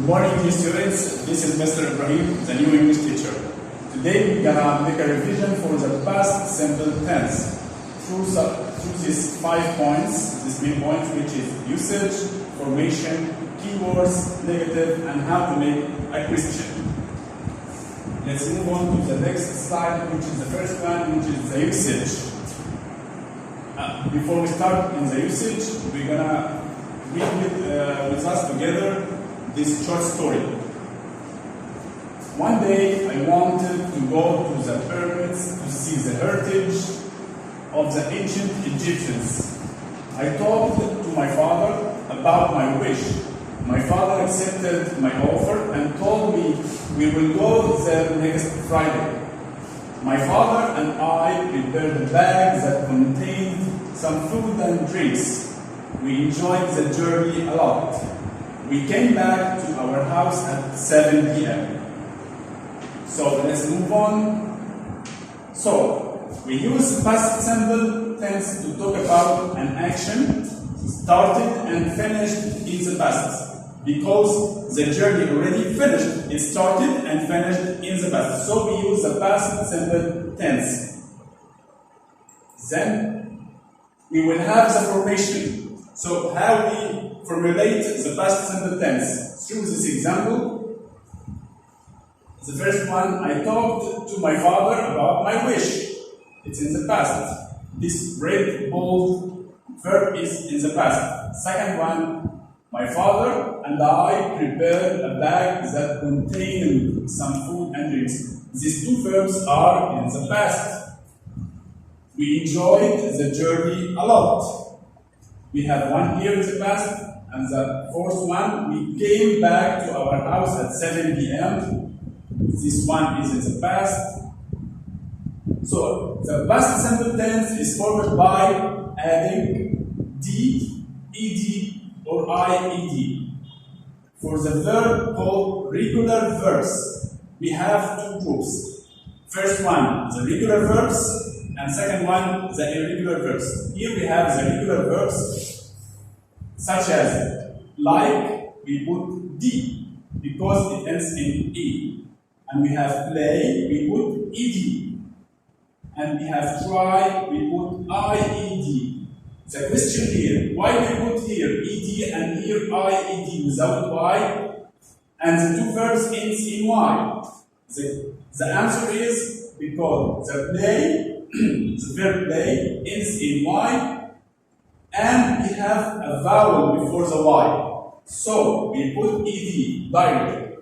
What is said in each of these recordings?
Good morning, dear students. This is Mr. Ibrahim, the new English teacher. Today we're gonna make a revision for the past simple tense through these 5 points, these main points, which is usage, formation, keywords, negative, and how to make a question. Let's move on to the next slide, which is the first one, which is the usage. Before we start in the usage, we're gonna read with us together this short story. One day I wanted to go to the pyramids to see the heritage of the ancient Egyptians. I talked to my father about my wish. My father accepted my offer and told me we will go there next Friday. My father and I prepared a bag that contained some food and drinks. We enjoyed the journey a lot. We came back to our house at 7 p.m. So let's move on. So we use past simple tense to talk about an action started and finished in the past. Because the journey already finished, it started and finished in the past. So we use the past simple tense. Then we will have the formation. So how we formulate the past simple tense? Through this example, the first one, I talked to my father about my wish. It's in the past. This red bold verb is in the past. Second one, my father and I prepared a bag that contained some food and drinks. These two verbs are in the past. We enjoyed the journey a lot. We have one here in the past, and the fourth one, we came back to our house at 7 p.m. This one is in the past. So, the past simple tense is formed by adding d, ed, or ied. For the verb called regular verbs, we have two groups. First one, the regular verbs, and second one, the irregular verbs. Here we have the regular verbs, such as like, we put D, because it ends in E. And we have play, we put ED. And we have try, we put IED. The question here, why we put here ED and here IED without Y? And the two verbs ends in Y. The answer is because the play, the verb play ends in Y, and we have a vowel before the Y. So we put ED directly.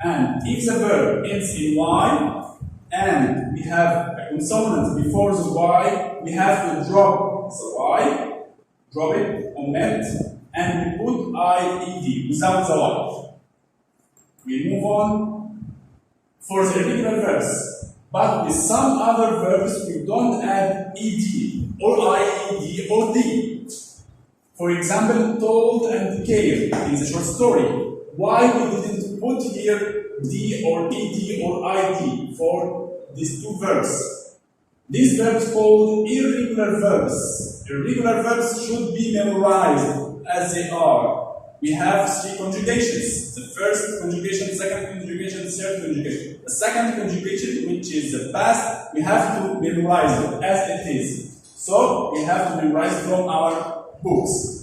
And if the verb ends in Y, and we have a consonant before the Y, we have to drop the Y, drop it, omit, and we put IED without the Y. We move on for the irregular verbs. But with some other verbs, we don't add ed, or ied, or d. For example, told and care in the short story. Why we didn't put here d, or ed, or id for these two verbs? These verbs called irregular verbs. Irregular verbs should be memorized as they are. We have three conjugations. The first conjugation, second conjugation, third conjugation. The second conjugation, which is the past, we have to memorize it as it is. So, we have to memorize from our books.